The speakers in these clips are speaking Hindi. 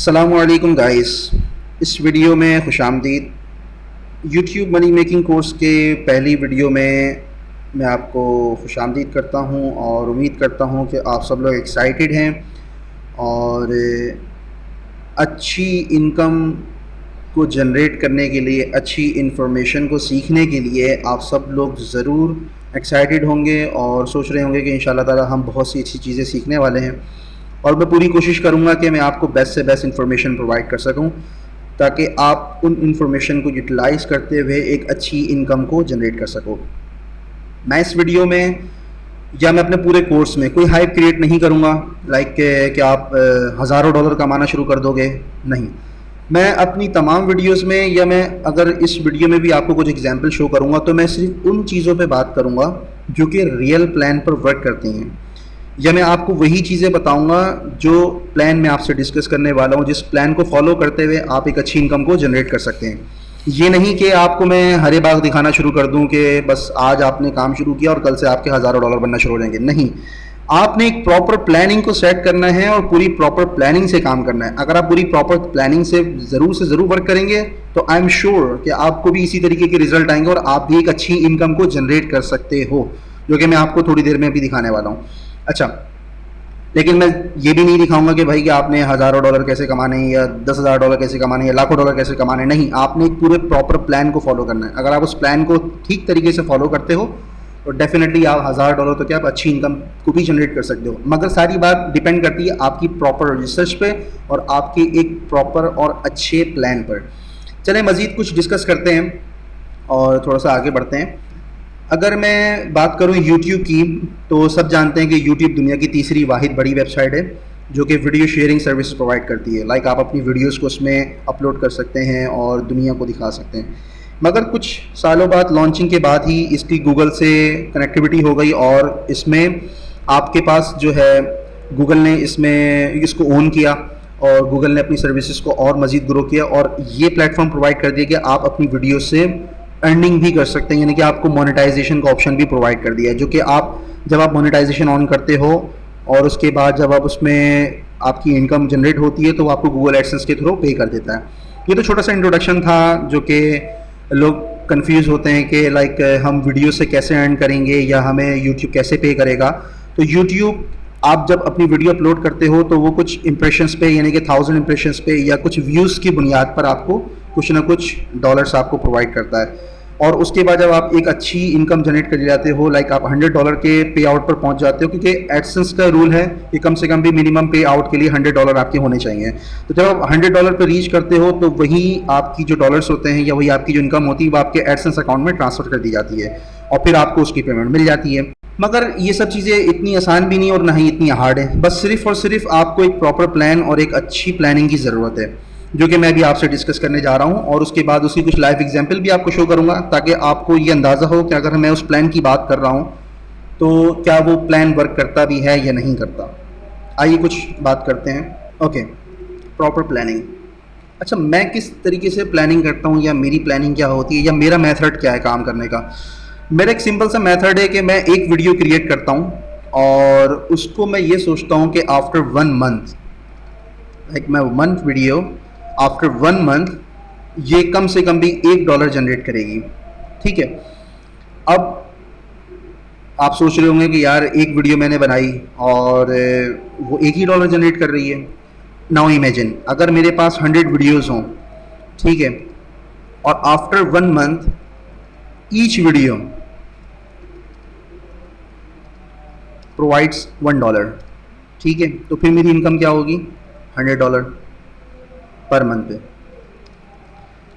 अस्सलामुअलैकुम गाइस। इस वीडियो में खुशामदीद। यूट्यूब मनी मेकिंग कोर्स के पहली वीडियो में मैं आपको खुशामदीद करता हूं और उम्मीद करता हूं कि आप सब लोग एक्साइटेड हैं और अच्छी इनकम को जनरेट करने के लिए, अच्छी इन्फॉर्मेशन को सीखने के लिए आप सब लोग ज़रूर एक्साइटेड होंगे और सोच रहे होंगे कि इंशाल्लाह ताला हम बहुत सी अच्छी चीज़ें सीखने वाले हैं। और मैं पूरी कोशिश करूँगा कि मैं आपको बेस्ट से बेस्ट इन्फॉर्मेशन प्रोवाइड कर सकूँ ताकि आप उन इन्फॉर्मेशन को यूटिलाइज़ करते हुए एक अच्छी इनकम को जनरेट कर सको। मैं इस वीडियो में या मैं अपने पूरे कोर्स में कोई हाइप क्रिएट नहीं करूँगा लाइक कि आप हज़ारों डॉलर कमाना शुरू कर दोगे, नहीं। मैं अपनी तमाम वीडियोस में या मैं अगर इस वीडियो में भी आपको कुछ एग्जांपल शो करूँगा तो मैं सिर्फ उन चीज़ों पे बात करूँगा जो कि रियल प्लान पर वर्क करती हैं, या मैं आपको वही चीज़ें बताऊंगा जो प्लान मैं आपसे डिस्कस करने वाला हूँ, जिस प्लान को फॉलो करते हुए आप एक अच्छी इनकम को जनरेट कर सकते हैं। ये नहीं कि आपको मैं हरे बाग दिखाना शुरू कर दूं कि बस आज आपने काम शुरू किया और कल से आपके हज़ारों डॉलर बनना शुरू हो जाएंगे, नहीं। आपने एक प्रॉपर प्लानिंग को सेट करना है और पूरी प्रॉपर प्लानिंग से काम करना है। अगर आप पूरी प्रॉपर प्लानिंग से ज़रूर वर्क करेंगे तो आई एम श्योर कि आपको भी इसी तरीके के रिजल्ट आएंगे और आप भी एक अच्छी इनकम को जनरेट कर सकते हो, जो कि मैं आपको थोड़ी देर में भी दिखाने वाला हूँ। अच्छा, लेकिन मैं ये भी नहीं दिखाऊंगा कि भाई कि आपने हज़ारों डॉलर कैसे कमाने हैं या 10,000 डॉलर कैसे कमाने हैं या लाखों डॉलर कैसे कमाने हैं, नहीं। आपने एक पूरे प्रॉपर प्लान को फॉलो करना है। अगर आप उस प्लान को ठीक तरीके से फॉलो करते हो तो डेफिनेटली आप 1,000 डॉलर तो क्या आप अच्छी इनकम को भी जनरेट कर सकते हो। मगर सारी बात डिपेंड करती है आपकी प्रॉपर रिसर्च पे और आपके एक प्रॉपर और अच्छे प्लान पर। चलें मज़ीद कुछ डिस्कस करते हैं और थोड़ा सा आगे बढ़ते हैं। अगर मैं बात करूं YouTube की, तो सब जानते हैं कि YouTube दुनिया की तीसरी वाहिद बड़ी वेबसाइट है जो कि वीडियो शेयरिंग सर्विस प्रोवाइड करती है। लाइक आप अपनी वीडियोस को उसमें अपलोड कर सकते हैं और दुनिया को दिखा सकते हैं। मगर कुछ सालों बाद, लॉन्चिंग के बाद ही इसकी गूगल से कनेक्टिविटी हो गई और इसमें आपके पास जो है, गूगल ने इसमें इसको ओन किया और गूगल ने अपनी सर्विसेज को और मज़ीद ग्रो किया और ये प्लेटफॉर्म प्रोवाइड कर दिया कि आप अपनी वीडियो से अर्निंग भी कर सकते हैं, यानी कि आपको मोनेटाइजेशन का ऑप्शन भी प्रोवाइड कर दिया है, जो कि आप जब आप मोनेटाइजेशन ऑन करते हो और उसके बाद जब आप उसमें आपकी इनकम जनरेट होती है तो आपको गूगल एडसेंस के थ्रू पे कर देता है। ये तो छोटा सा इंट्रोडक्शन था, जो कि लोग कंफ्यूज होते हैं कि लाइक हम वीडियो से कैसे अर्न करेंगे या हमें यूट्यूब कैसे पे करेगा। तो यूट्यूब आप जब अपनी वीडियो अपलोड करते हो तो वो कुछ इंप्रेशंस पे, यानी कि 1000 इंप्रेशंस पे या कुछ व्यूज़ की बुनियाद पर आपको कुछ ना कुछ डॉलर्स आपको प्रोवाइड करता है। और उसके बाद जब आप एक अच्छी इनकम जनरेट कर जाते हो, लाइक आप $100 के पे आउट पर पहुंच जाते हो, क्योंकि एडसेंस का रूल है कि कम से कम भी मिनिमम पे आउट के लिए $100 आपके होने चाहिए। तो जब आप $100 पर रीच करते हो तो वही आपकी जो डॉलर्स होते हैं या वही आपकी जो इनकम होती है वो आपके एडसेंस अकाउंट में ट्रांसफ़र कर दी जाती है और फिर आपको उसकी पेमेंट मिल जाती है। मगर ये सब चीज़ें इतनी आसान भी नहीं और ना ही इतनी हार्ड है। बस सिर्फ और सिर्फ आपको एक प्रॉपर प्लान और एक अच्छी प्लानिंग की ज़रूरत है, जो कि मैं भी आपसे डिस्कस करने जा रहा हूं और उसके बाद उसकी कुछ लाइव एग्जांपल भी आपको शो करूंगा ताकि आपको ये अंदाज़ा हो कि अगर मैं उस प्लान की बात कर रहा हूं तो क्या वो प्लान वर्क करता भी है या नहीं करता। आइए कुछ बात करते हैं। Okay, proper planning. अच्छा, मैं किस तरीके से प्लानिंग करता हूँ या मेरी प्लानिंग क्या होती है या मेरा मेथड क्या है काम करने का। मेरा एक सिंपल सा मेथड है कि मैं एक वीडियो क्रिएट करता हूँ और उसको मैं ये सोचता हूँ कि आफ्टर 1 मंथ, लाइक मैं 1 वीडियो आफ्टर 1 मंथ ये कम से कम भी $1 जनरेट करेगी। ठीक है, अब आप सोच रहे होंगे कि यार एक वीडियो मैंने बनाई और वो $1 जनरेट कर रही है। नाउ इमेजिन अगर मेरे पास 100 वीडियोस हों, ठीक है, और after 1 month each video provides $1, ठीक है, तो फिर मेरी इनकम क्या होगी? $100 पर मंथ पे।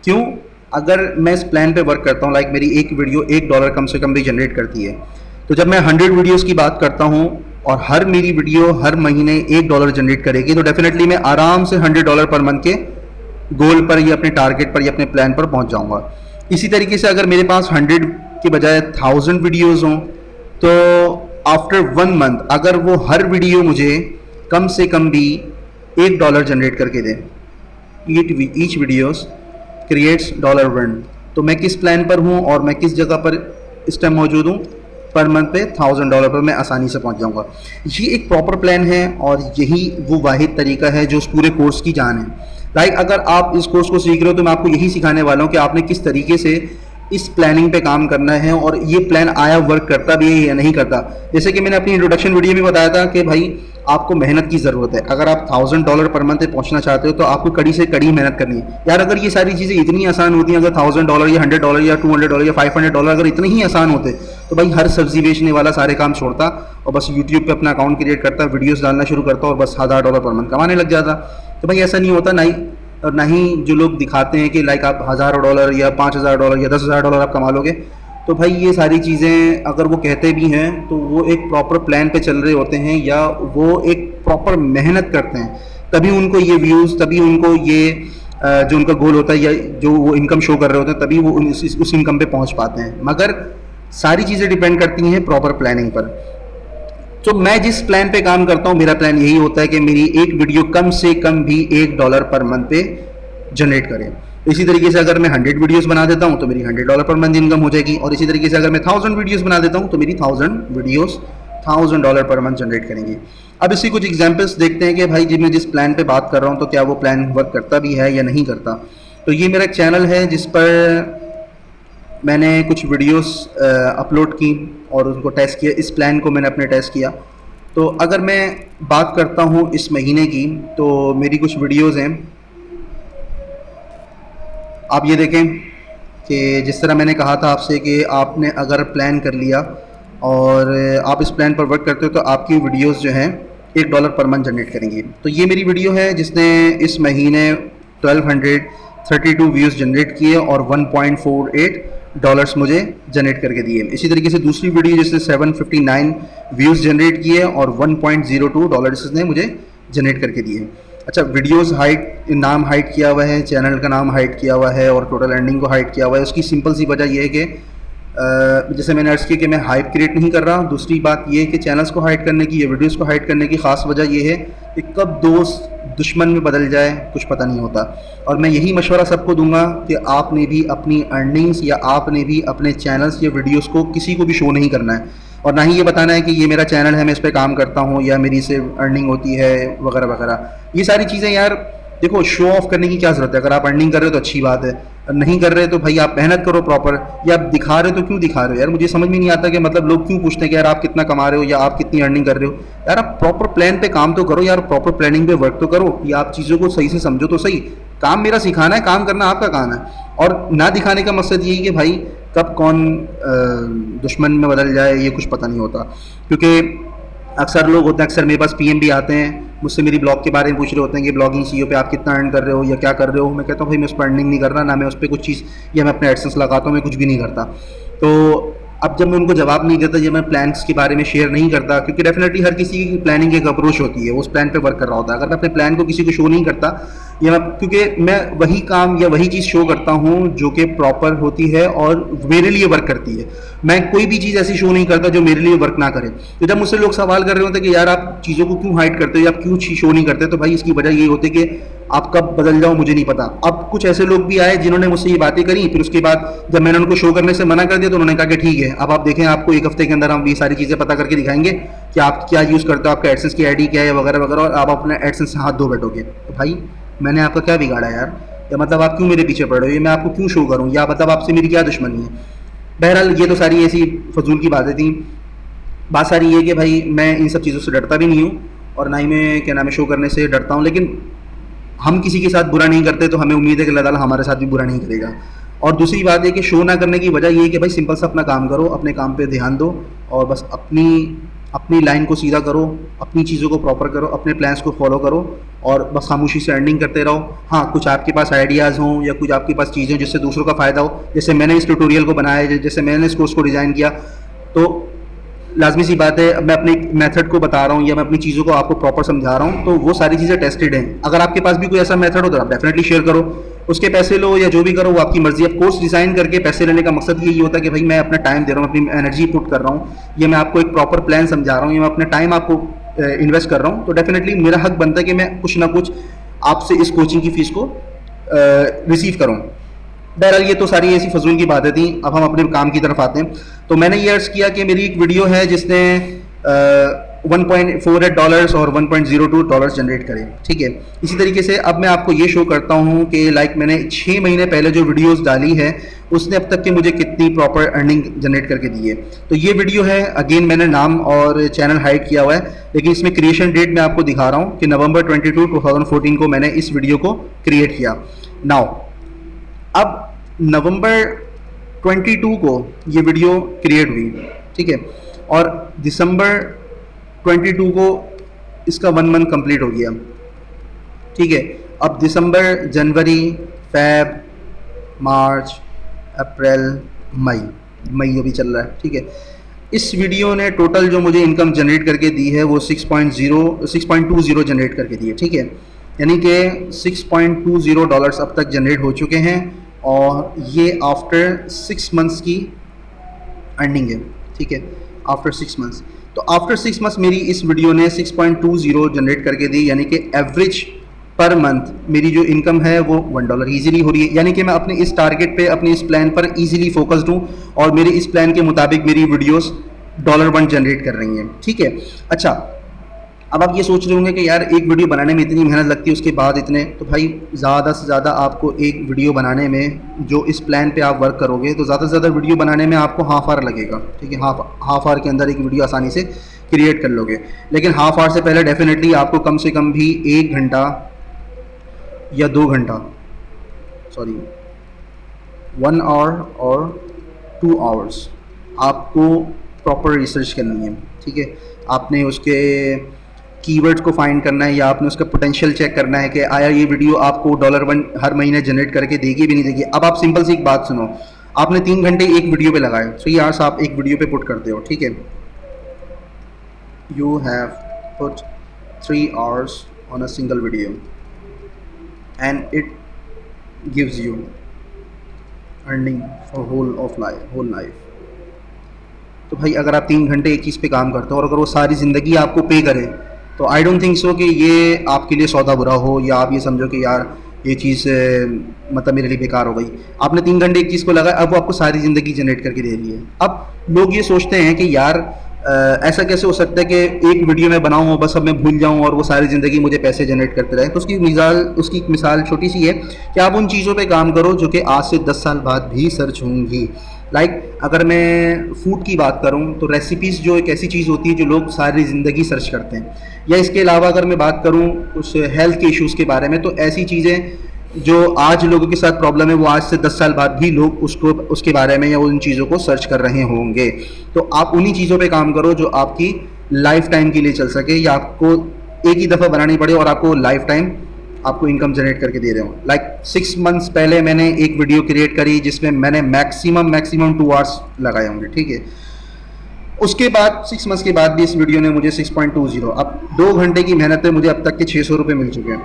क्यों? अगर मैं इस प्लान पे वर्क करता हूँ, लाइक मेरी एक वीडियो $1 कम से कम भी जनरेट करती है, तो जब मैं 100 वीडियोस की बात करता हूँ और हर मेरी वीडियो हर महीने $1 जनरेट करेगी तो डेफिनेटली मैं आराम से $100 पर मंथ के गोल पर या अपने टारगेट पर या अपने प्लान पर पहुँच जाऊँगा। इसी तरीके से अगर मेरे पास 100 के बजाय 1000 वीडियोज़ हों तो आफ्टर 1 मंथ अगर वो हर वीडियो मुझे कम से कम भी $1 जनरेट करके दे, ईच वीडियोस क्रिएट्स $1, तो मैं किस प्लान पर हूँ और मैं किस जगह पर इस टाइम मौजूद हूँ? पर मंथ पे $1000 पर मैं आसानी से पहुंच जाऊंगा। ये एक प्रॉपर प्लान है और यही वो वाहिद तरीका है जो उस पूरे कोर्स की जान है। लाइक अगर आप इस कोर्स को सीख रहे हो तो मैं आपको यही सिखाने वाला हूँ कि आपने किस तरीके से इस प्लानिंग पे काम करना है और ये प्लान आया वर्क करता भी है या नहीं करता। जैसे कि मैंने अपनी इंट्रोडक्शन वीडियो में बताया था कि भाई आपको मेहनत की ज़रूरत है। अगर आप $1000 पर मंथ पे पहुंचना चाहते हो तो आपको कड़ी से कड़ी मेहनत करनी है यार। अगर ये सारी चीज़ें इतनी आसान होती हैं, अगर $1000 या $100 या $200 या $500 अगर इतने ही आसान होते तो भाई हर सब्जी बेचने वाला सारे काम छोड़ता और बस यूट्यूब पे अपना अकाउंट क्रिएट करता, वीडियोस डालना शुरू करता और बस $1000 पर मंथ कमाने लग जाता। तो भाई ऐसा नहीं होता, ना ही जो लोग दिखाते हैं कि लाइक आप $1000 या $5000 या $10,000 आप कमा लोगे। तो भाई ये सारी चीज़ें अगर वो कहते भी हैं तो वो एक प्रॉपर प्लान पे चल रहे होते हैं या वो एक प्रॉपर मेहनत करते हैं, तभी उनको ये व्यूज़, तभी उनको ये जो उनका गोल होता है या जो वो इनकम शो कर रहे होते हैं, तभी वो उस इनकम पे पहुंच पाते हैं। मगर सारी चीज़ें डिपेंड करती हैं प्रॉपर प्लानिंग पर। तो मैं जिस प्लान पे काम करता हूँ, मेरा प्लान यही होता है कि मेरी एक वीडियो कम से कम भी $1 पर मंथ पे जनरेट करे। इसी तरीके से अगर मैं 100 वीडियोस बना देता हूँ तो मेरी $100 पर मंथ इनकम हो जाएगी, और इसी तरीके से अगर मैं 1000 वीडियोस बना देता हूँ तो मेरी 1000 वीडियोस $1000 पर मंथ जनरेट करेंगी। अब इसी कुछ एग्जांपल्स देखते हैं कि भाई जी मैं जिस प्लान पे बात कर रहा हूँ तो क्या वो प्लान वर्क करता भी है या नहीं करता। तो ये मेरा एक चैनल है जिस पर मैंने कुछ वीडियोस अपलोड की और उनको टेस्ट किया। इस प्लान को मैंने अपने टेस्ट किया। तो अगर मैं बात करता हूँ इस महीने की, तो मेरी कुछ वीडियोस हैं, आप ये देखें कि जिस तरह मैंने कहा था आपसे कि आपने अगर प्लान कर लिया और आप इस प्लान पर वर्क करते हो तो आपकी वीडियोस जो हैं $1 पर मंथ जनरेट करेंगी। तो ये मेरी वीडियो है जिसने इस महीने 1232 व्यूज़ जनरेट किए और $1.48 मुझे जनरेट करके दिए। इसी तरीके से दूसरी वीडियो जिसने 759 व्यूज़ जनरेट किए और $1.02 इसने मुझे जनरेट करके दिए। अच्छा, वीडियोस हाइट, नाम हाइड किया हुआ है, चैनल का नाम हाइड किया हुआ है और टोटल अर्निंग को हाइड किया हुआ है। उसकी सिंपल सी वजह यह है कि जैसे मैंने अर्ज़ किया कि मैं हाइप क्रिएट नहीं कर रहा। दूसरी बात यह है कि चैनल्स को हाइड करने की या वीडियोस को हाइड करने की ख़ास वजह यह है कि कब दोस्त दुश्मन में बदल जाए कुछ पता नहीं होता। और मैं यही मशवरा सबको दूंगा कि आपने भी अपनी अर्निंग्स या आपने भी अपने चैनल्स या वीडियोस को किसी को भी शो नहीं करना है और ना ही ये बताना है कि ये मेरा चैनल है, मैं इस पर काम करता हूँ या मेरी से अर्निंग होती है वगैरह वगैरह। ये सारी चीज़ें यार देखो, शो ऑफ करने की क्या ज़रूरत है। अगर आप अर्निंग कर रहे हो तो अच्छी बात है, नहीं कर रहे तो भाई आप मेहनत करो प्रॉपर। या आप दिखा रहे हो तो क्यों दिखा रहे हो यार, मुझे समझ में नहीं आता कि मतलब लोग क्यों पूछते हैं कि यार आप कितना कमा रहे हो या आप कितनी अर्निंग कर रहे हो। यार आप प्रॉपर प्लान पे काम तो करो यार, प्रॉपर प्लानिंग पे वर्क तो करो, या आप चीज़ों को सही से समझो तो सही। काम मेरा सिखाना है, काम करना आपका काम है। और ना दिखाने का मकसद यही कि भाई कब कौन दुश्मन में बदल जाए ये कुछ पता नहीं होता। क्योंकि अक्सर लोग होते हैं, अक्सर मेरे पास PM भी आते हैं, मुझसे मेरी ब्लॉग के बारे में पूछ रहे होते हैं कि ब्लॉगिंग CEO पे आप कितना अर्न कर रहे हो या क्या कर रहे हो। मैं कहता हूँ भाई मैं उस पर अर्निंग नहीं कर रहा, ना मैं उस पर कुछ चीज़ या मैं अपने एडसेंस लगाता हूँ, मैं कुछ भी नहीं करता। तो अब जब मैं उनको जवाब नहीं देता, जब मैं प्लान्स के बारे में शेयर नहीं करता, क्योंकि डेफिनेटली हर किसी की प्लानिंग एक अप्रोच होती है, उस प्लान पे वर्क कर रहा होता है। अगर मैं अपने प्लान को किसी को शो नहीं करता या मैं, क्योंकि मैं वही काम या वही चीज़ शो करता हूँ जो कि प्रॉपर होती है और मेरे लिए वर्क करती है। मैं कोई भी चीज़ ऐसी शो नहीं करता जो मेरे लिए वर्क ना करे। तो जब मुझसे लोग सवाल कर रहे होते हैं कि यार आप चीज़ों को क्यों हाइड करते हो या आप क्यों शो नहीं करते, तो भाई इसकी वजह यही होती है कि आप कब बदल जाओ मुझे नहीं पता। अब कुछ ऐसे लोग भी आए जिन्होंने मुझसे ये बातें करी, फिर उसके बाद जब मैंने उनको शो करने से मना कर दिया तो उन्होंने कहा कि ठीक है, अब आप देखें, आपको 1 हफ्ते के अंदर हम ये सारी चीज़ें पता करके दिखाएंगे कि आप क्या यूज़ करते हो, आपका एडसेंस की ID क्या है वगैरह वगैरह, और आप अपने एडसेंस से हाथ धो बैठोगे। तो भाई मैंने आपका क्या बिगाड़ा यार, या मतलब आप क्यों मेरे पीछे पड़ रहे हो, ये मैं आपको क्यों शो करूँ, या मतलब आपसे मेरी क्या दुश्मनी है। बहरहाल ये तो सारी ऐसी फजूल की बातें थी। बात सारी ये कि भाई मैं इन सब चीज़ों से डरता भी नहीं हूँ और ना ही मैं क्या नाम है शो करने से डरता हूँ। लेकिन हम किसी के साथ बुरा नहीं करते तो हमें उम्मीद है कि अल्लाह ताला हमारे साथ भी बुरा नहीं करेगा। और दूसरी बात है कि शो ना करने की वजह ये है कि भाई सिंपल सा अपना काम करो, अपने काम पे ध्यान दो और बस अपनी लाइन को सीधा करो, अपनी चीज़ों को प्रॉपर करो, अपने प्लान्स को फॉलो करो और बस खामोशी से अर्निंग करते रहो। हाँ, कुछ आपके पास आइडियाज़ हों या कुछ आपके पास चीज़ें जिससे दूसरों का फ़ायदा हो, जैसे मैंने इस ट्यूटोरियल को बनाया, जैसे मैंने इस कोर्स को डिज़ाइन किया, तो लाजमी सी बात है मैं अपने मेथड को बता रहा हूँ या मैं अपनी चीज़ों को आपको प्रॉपर समझा रहा हूँ, तो वो सारी चीज़ें टेस्टेड हैं। अगर आपके पास भी कोई ऐसा मेथड हो तो आप डेफिनेटली शेयर करो, उसके पैसे लो या जो भी करो वो आपकी मर्जी। अब कोर्स डिज़ाइन करके पैसे लेने का मकसद यही होता है कि भाई मैं अपना टाइम दे रहा हूँ, अपनी एनर्जी पुट कर रहा हूँ, ये मैं आपको एक प्रॉपर प्लान समझा रहा हूँ, ये मैं अपना टाइम आपको इन्वेस्ट कर रहा हूँ, तो डेफिनेटली मेरा हक बनता है कि मैं कुछ ना कुछ आपसे इस कोचिंग की फ़ीस को रिसीव करूँ। बहरहाल ये तो सारी ऐसी फजूल की बातें थी। अब हम अपने काम की तरफ आते हैं। तो मैंने ये अर्ज़ किया कि मेरी एक वीडियो है जिसने $1.48 और $1.02 जनरेट करे, ठीक है। इसी तरीके से अब मैं आपको ये शो करता हूँ कि लाइक मैंने 6 महीने पहले जो वीडियोस डाली है उसने अब तक के मुझे कितनी प्रॉपर अर्निंग जनरेट करके दी है। तो ये वीडियो है, अगेन मैंने नाम और चैनल हाइड किया हुआ है, लेकिन इसमें क्रिएशन डेट मैं आपको दिखा रहा हूँ कि नवंबर 22, 2014 को मैंने इस वीडियो को क्रिएट किया। नाउ अब नवंबर 22 को ये वीडियो क्रिएट हुई, ठीक है, और दिसंबर 22 को इसका 1 मंथ कंप्लीट हो गया, ठीक है। अब दिसंबर, जनवरी, फेब, मार्च, अप्रैल, मई अभी चल रहा है, ठीक है। इस वीडियो ने टोटल जो मुझे इनकम जनरेट करके दी है वो 6.20 जनरेट करके दी है, ठीक है। यानी कि $6.20 अब तक जनरेट हो चुके हैं और ये आफ्टर 6 मंथ्स की अर्निंग है, ठीक है, आफ्टर 6 मंथ्स। तो आफ्टर 6 मंथ्स मेरी इस वीडियो ने 6.20 जनरेट करके दी, यानी कि एवरेज पर मंथ मेरी जो इनकम है वो $1 ईजिली हो रही है। यानी कि मैं अपने इस टारगेट पे, अपने इस प्लान पर ईजिली फोकस्ड हूँ और मेरे इस प्लान के मुताबिक मेरी वीडियोस $1 जनरेट कर रही हैं, ठीक है। अच्छा, अब आप ये सोच रहे होंगे कि यार एक वीडियो बनाने में इतनी मेहनत लगती है, उसके बाद इतने, तो भाई ज़्यादा से ज़्यादा आपको एक वीडियो बनाने में, जो इस प्लान पे आप वर्क करोगे, तो ज़्यादा से ज़्यादा वीडियो बनाने में आपको हाफ आवर लगेगा, ठीक है। हाफ आवर के अंदर एक वीडियो आसानी से क्रिएट कर लोगे। लेकिन हाफ आवर से पहले डेफिनेटली आपको कम से कम भी 1 घंटा या 2 घंटा, सॉरी 1 आवर और 2 आवर्स आपको प्रॉपर रिसर्च करनी है, ठीक है। आपने उसके कीवर्ड्स को फाइंड करना है या आपने उसका पोटेंशियल चेक करना है कि आया ये वीडियो आपको $1 हर महीने जनरेट करके देगी भी नहीं देगी। अब आप सिंपल सी एक बात सुनो, आपने 3 घंटे एक वीडियो पे लगाए, 3 आवर्स आप एक वीडियो पे पुट करते हो, ठीक है। You have put 3 hours on a single video and it gives you earning for whole life. तो भाई अगर आप 3 घंटे एक चीज़ पे काम करते हो और अगर वो सारी ज़िंदगी आपको पे करे, तो आई डोंट थिंक सो कि ये आपके लिए सौदा बुरा हो, या आप ये समझो कि यार ये चीज़ मतलब मेरे लिए बेकार हो गई। आपने 3 घंटे एक चीज़ को लगाया, अब वो आपको सारी ज़िंदगी जनरेट करके दे रही है। अब लोग ये सोचते हैं कि यार ऐसा कैसे हो सकता है कि एक वीडियो में बनाऊँ और बस अब मैं भूल जाऊँ और वो सारी ज़िंदगी मुझे पैसे जनरेट करते रहे। तो उसकी मिसाल छोटी सी है कि आप उन चीज़ों पे काम करो जो कि आज से 10 साल बाद भी सर्च होंगी। लाइक अगर मैं फूड की बात करूं तो रेसिपीज़ जो एक ऐसी चीज़ होती है जो लोग सारी ज़िंदगी सर्च करते हैं। या इसके अलावा अगर मैं बात करूं कुछ हेल्थ के इश्यूज़ के बारे में, तो ऐसी चीज़ें जो आज लोगों के साथ प्रॉब्लम है वो आज से 10 साल बाद भी लोग उसके बारे में या उन चीज़ों को सर्च कर रहे होंगे। तो आप उन्हीं चीज़ों पे काम करो जो आपकी लाइफ टाइम के लिए चल सके, या आपको एक ही दफ़ा बनानी पड़े और आपको लाइफ टाइम आपको इनकम जनरेट करके दे रहे हो। लाइक 6 मंथ्स पहले मैंने एक वीडियो क्रिएट करी जिसमें मैंने मैक्सिमम 2 आवर्स लगाए होंगे, ठीक है। उसके बाद 6 मंथ्स के बाद भी इस वीडियो ने मुझे 6.20, अब 2 घंटे की मेहनत पे मुझे अब तक के ₹600 मिल चुके हैं,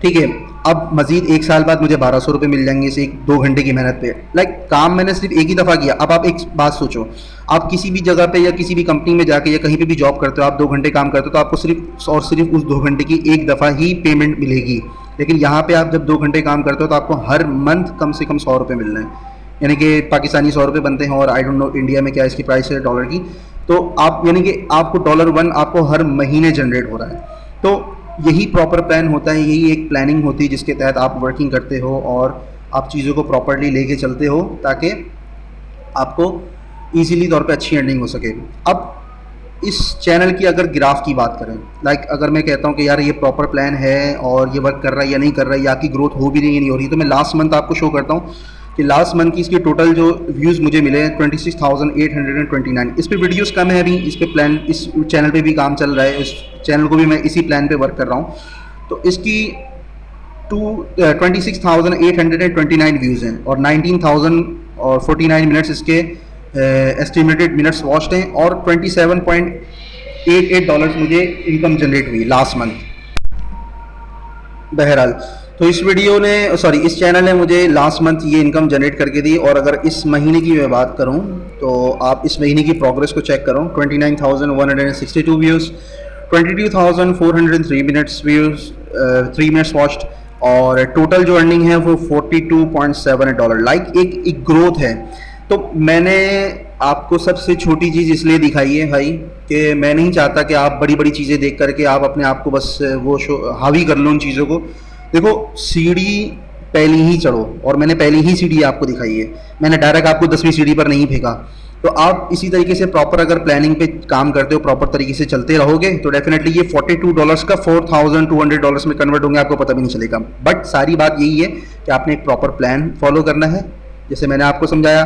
ठीक है। अब मजीद 1 साल बाद मुझे ₹1200 मिल जाएंगे इस 2 घंटे की मेहनत पे। लाइक काम मैंने सिर्फ एक ही दफ़ा किया। अब आप एक बात सोचो, आप किसी भी जगह पे या किसी भी कंपनी में जाके या कहीं पे भी जॉब करते हो, आप 2 घंटे काम करते हो तो आपको सिर्फ और सिर्फ उस 2 घंटे की एक दफ़ा ही पेमेंट मिलेगी। लेकिन यहाँ पे आप जब 2 घंटे काम करते हो तो आपको हर मंथ कम से कम ₹100 मिल रहे हैं, यानी कि पाकिस्तानी ₹100 बनते हैं, और आई डोंट नो इंडिया में क्या इसकी प्राइस है डॉलर की। तो आप यानी कि आपको $1 आपको हर महीने जनरेट हो रहा है। तो यही प्रॉपर प्लान होता है, यही एक प्लानिंग होती है जिसके तहत आप वर्किंग करते हो और आप चीज़ों को प्रॉपरली लेके चलते हो ताकि आपको इजीली तौर पे अच्छी अर्निंग हो सके। अब इस चैनल की अगर ग्राफ की बात करें, लाइक अगर मैं कहता हूँ कि यार ये प्रॉपर प्लान है और ये वर्क कर रहा है या नहीं कर रहा है, या आपकी ग्रोथ हो भी रही है नहीं हो रही, तो मैं लास्ट मंथ आपको शो करता हूँ कि लास्ट मंथ की इसके टोटल जो व्यूज़ मुझे मिले हैं 26,829। इस पे वीडियोस कम है अभी, इस पे प्लान, इस चैनल पे भी काम चल रहा है, इस चैनल को भी मैं इसी प्लान पे वर्क कर रहा हूँ। तो इसकी 26,829 व्यूज़ हैं और 19,049 मिनट्स इसके एस्टिमेटेड मिनट्स वॉच्ड हैं और $27.88 मुझे इनकम जनरेट हुई लास्ट मंथ। बहरहाल तो इस चैनल ने मुझे लास्ट मंथ ये इनकम जनरेट करके दी। और अगर इस महीने की मैं बात करूं तो आप इस महीने की प्रोग्रेस को चेक करो, 29,162 views, 22,403 minutes views, 3 minutes watched, और टोटल जो अर्निंग है वो $42.7 लाइक एक ग्रोथ है। तो मैंने आपको सबसे छोटी चीज़ इसलिए दिखाई है भाई कि मैं नहीं चाहता कि आप बड़ी बड़ी चीज़ें देख करके आप अपने आप को बस वो हावी कर लो उन चीज़ों को। देखो, सीढ़ी पहली ही चढ़ो, और मैंने पहली ही सीढ़ी आपको दिखाई है, मैंने डायरेक्ट आपको 10वीं सीढ़ी पर नहीं फेंका। तो आप इसी तरीके से प्रॉपर अगर प्लानिंग पे काम करते हो, प्रॉपर तरीके से चलते रहोगे, तो डेफिनेटली ये $42 का $4,200 में कन्वर्ट होंगे, आपको पता भी नहीं चलेगा। बट सारी बात यही है कि आपने एक प्रॉपर प्लान फॉलो करना है, जैसे मैंने आपको समझाया।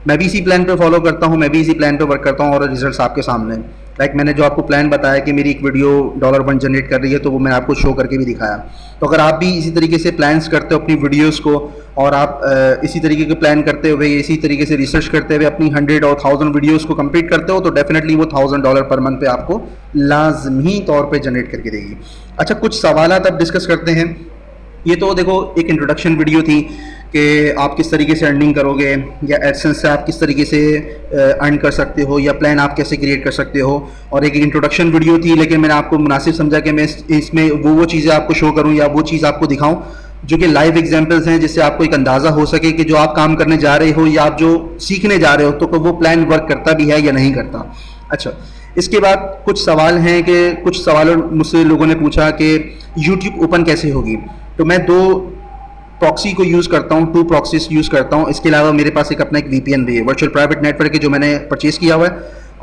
मैं भी इसी प्लान पे फॉलो करता हूँ, मैं भी इसी प्लान पे वर्क करता हूँ, और रिजल्ट्स आपके सामने। लाइक मैंने जो आपको प्लान बताया कि मेरी एक वीडियो $1 जनरेट कर रही है, तो वो मैंने आपको शो करके भी दिखाया। तो अगर आप भी इसी तरीके से प्लान्स करते हो अपनी वीडियोस को, और आप इसी तरीके के प्लान करते हुए, इसी तरीके से रिसर्च करते हुए अपनी 100 और 1000 वीडियोस को कंप्लीट करते हो, तो डेफिनेटली वो $1000 पर मंथ पे आपको लाजमी तौर पे जनरेट करके देगी। अच्छा, कुछ सवाल अब डिस्कस करते हैं। ये तो देखो एक इंट्रोडक्शन वीडियो थी कि आप किस तरीके से अर्निंग करोगे, या एडसेंस से आप किस तरीके से अर्न कर सकते हो, या प्लान आप कैसे क्रिएट कर सकते हो, और एक इंट्रोडक्शन वीडियो थी। लेकिन मैंने आपको मुनासिब समझा कि मैं इसमें वो चीज़ें आपको शो करूं या वो चीज़ आपको दिखाऊं जो कि लाइव एग्जांपल्स हैं, जिससे आपको एक अंदाज़ा हो सके कि जो आप काम करने जा रहे हो या आप जो सीखने जा रहे हो, तो वो प्लान वर्क करता भी है या नहीं करता। अच्छा, इसके बाद कुछ सवाल हैं कि कुछ सवालों मुझसे लोगों ने पूछा कि यूट्यूब ओपन कैसे होगी। तो मैं 2 प्रॉक्सी को यूज़ करता हूँ, 2 प्रॉक्सीज यूज़ करता हूँ। इसके अलावा मेरे पास एक अपना एक VPN भी है, वर्चुअल प्राइवेट नेटवर्क है, जो मैंने परचेज़ किया हुआ है।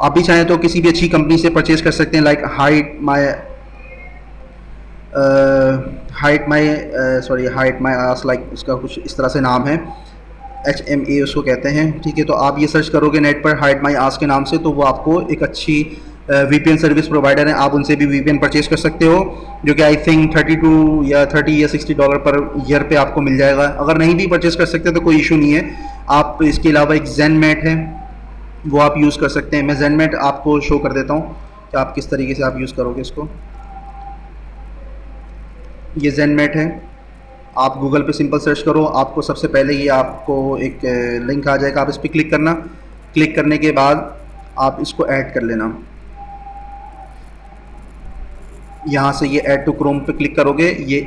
आप भी चाहें तो किसी भी अच्छी कंपनी से परचेज़ कर सकते हैं, लाइक हाइट माई आस, लाइक उसका कुछ इस तरह से नाम है, HMA उसको कहते हैं। ठीक है, तो आप ये सर्च करोगे नेट पर हाइट माई आस के नाम से, तो वो आपको एक अच्छी VPN सर्विस प्रोवाइडर है। आप उनसे भी VPN परचेज कर सकते हो, जो कि आई थिंक 32 या 30 या $60 पर ईयर पे आपको मिल जाएगा। अगर नहीं भी परचेज कर सकते तो कोई इशू नहीं है। आप इसके अलावा एक ZenMat है, वो आप यूज़ कर सकते हैं। मैं ZenMat आपको शो कर देता हूँ कि आप किस तरीके से आप यूज़ करोगे इसको। ये ZenMat है, आप गूगल पे सिंपल सर्च करो, आपको सबसे पहले ये आपको एक लिंक आ जाएगा, आप इस पर क्लिक करना। क्लिक करने के बाद आप इसको ऐड कर लेना। यहाँ से ये ऐड टू क्रोम पे क्लिक करोगे, ये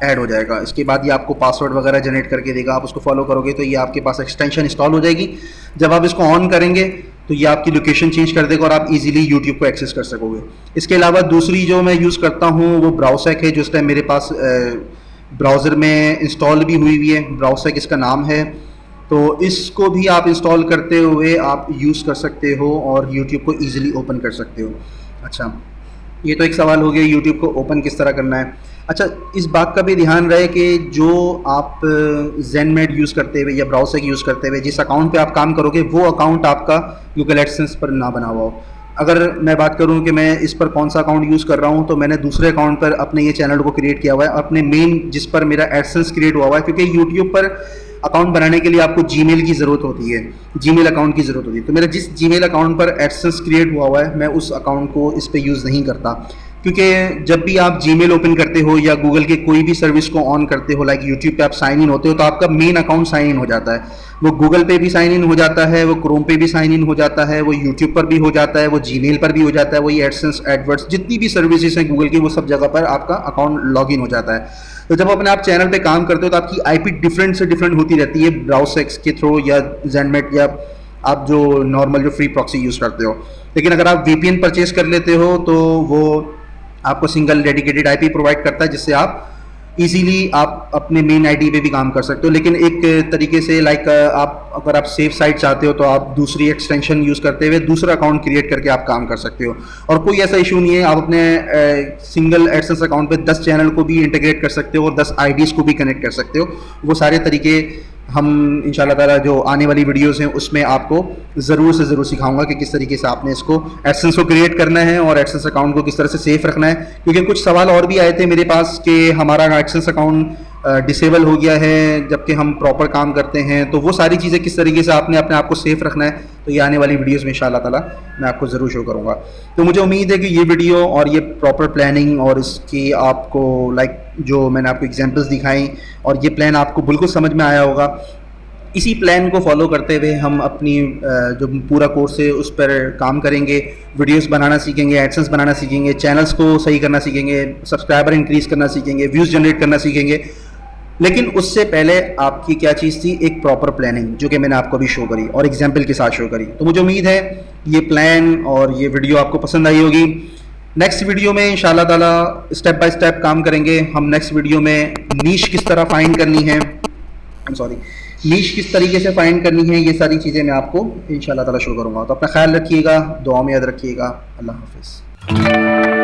ऐड हो जाएगा। इसके बाद ये आपको पासवर्ड वगैरह जनरेट करके देगा, आप उसको फॉलो करोगे तो ये आपके पास एक्सटेंशन इंस्टॉल हो जाएगी। जब आप इसको ऑन करेंगे तो ये आपकी लोकेशन चेंज कर देगा और आप इजीली यूट्यूब को एक्सेस कर सकोगे। इसके अलावा दूसरी जो मैं यूज़ करता हूँ वो ब्राउसेक है, जो इस टाइम मेरे पास ब्राउज़र में इंस्टॉल भी हुई है। ब्राउसेक इसका नाम है, तो इसको भी आप इंस्टॉल करते हुए आप यूज़ कर सकते हो और यूट्यूब को ईजिली ओपन कर सकते हो। अच्छा, ये तो एक सवाल हो गया यूट्यूब को ओपन किस तरह करना है। अच्छा, इस बात का भी ध्यान रहे कि जो आप ZenMat यूज़ करते हुए या ब्राउसेक यूज़ करते हुए जिस अकाउंट पे आप काम करोगे, वो अकाउंट आपका गूगल एडसेंस पर ना बना हुआ हो। अगर मैं बात करूं कि मैं इस पर कौन सा अकाउंट यूज़ कर रहा हूं, तो मैंने दूसरे अकाउंट पर अपने ये चैनल को क्रिएट किया हुआ है, अपने मेन जिस पर मेरा एडसेंस क्रिएट हुआ हुआ है। क्योंकि यूट्यूब पर अकाउंट बनाने के लिए आपको जीमेल की ज़रूरत होती है, जीमेल अकाउंट की ज़रूरत होती है। तो मेरा जिस जीमेल अकाउंट पर एडसेंस क्रिएट हुआ हुआ है, मैं उस अकाउंट को इस पर यूज़ नहीं करता। क्योंकि जब भी आप जीमेल ओपन करते हो या गूगल के कोई भी सर्विस को ऑन करते हो, लाइक यूट्यूब पे आप साइन इन होते हो, तो आपका मेन अकाउंट साइन इन हो जाता है। वो गूगल पे भी साइन इन हो जाता है, वो क्रोम पे भी साइन इन हो जाता है, वो यूट्यूब पर भी हो जाता है, वो जीमेल पर भी हो जाता है, वही एडसेंस, एडवर्ड्स, जितनी भी सर्विसेज हैं गूगल की, वो सब जगह पर आपका अकाउंट लॉग इन हो जाता है। तो जब अपने आप चैनल पे काम करते हो तो आपकी IP डिफरेंट से डिफरेंट होती रहती है, ब्राउसेक्स के थ्रू या ZenMat या आप जो नॉर्मल जो फ्री प्रॉक्सी यूज़ करते हो। लेकिन अगर आप VPN परचेज कर लेते हो तो वो आपको सिंगल डेडिकेटेड IP प्रोवाइड करता है, जिससे आप इजीली आप अपने मेन ID पे भी काम कर सकते हो। लेकिन एक तरीके से लाइक आप अगर आप सेफ साइट चाहते हो तो आप दूसरी एक्सटेंशन यूज़ करते हुए दूसरा अकाउंट क्रिएट करके आप काम कर सकते हो, और कोई ऐसा इशू नहीं है। आप अपने सिंगल एडसेंस अकाउंट पे 10 चैनल को भी इंटीग्रेट कर सकते हो और 10 IDs को भी कनेक्ट कर सकते हो। वो सारे तरीके हम इंशाल्लाह ताला जो आने वाली वीडियोस हैं उसमें आपको ज़रूर से ज़रूर सिखाऊंगा कि किस तरीके से आपने इसको एडसेंस को क्रिएट करना है और एडसेंस अकाउंट को किस तरह से सेफ रखना है। क्योंकि कुछ सवाल और भी आए थे मेरे पास कि हमारा एडसेंस अकाउंट डिसेबल हो गया है जबकि हम प्रॉपर काम करते हैं, तो वो सारी चीज़ें किस तरीके से आपने अपने आप को सेफ रखना है, तो ये आने वाली वीडियोस में इंशाल्लाह ताला मैं आपको ज़रूर शो करूँगा। तो मुझे उम्मीद है कि ये वीडियो और ये प्रॉपर प्लानिंग और इसकी आपको लाइक जो मैंने आपको एग्जांपल्स दिखाई और ये प्लान आपको बिल्कुल समझ में आया होगा। इसी प्लान को फॉलो करते हुए हम अपनी जो पूरा कोर्स है उस पर काम करेंगे, वीडियोस बनाना सीखेंगे, एडसेंस बनाना सीखेंगे, चैनल्स को सही करना सीखेंगे, सब्सक्राइबर इंक्रीज़ करना सीखेंगे, व्यूज़ जनरेट करना सीखेंगे। लेकिन उससे पहले आपकी क्या चीज़ थी, एक प्रॉपर प्लानिंग, जो कि मैंने आपको अभी शो करी और एग्जाम्पल के साथ शो करी। तो मुझे उम्मीद है ये प्लान और ये वीडियो आपको पसंद आई होगी। नेक्स्ट वीडियो में इंशाल्लाह ताला स्टेप बाय स्टेप काम करेंगे हम। नेक्स्ट वीडियो में नीश किस तरह फाइंड करनी है, नीश किस तरीके से फाइंड करनी है, ये सारी चीज़ें मैं आपको इंशाल्लाह ताला शो करूँगा। तो अपना ख्याल रखिएगा, दुआ में याद रखिएगा। अल्लाह हाफिज़।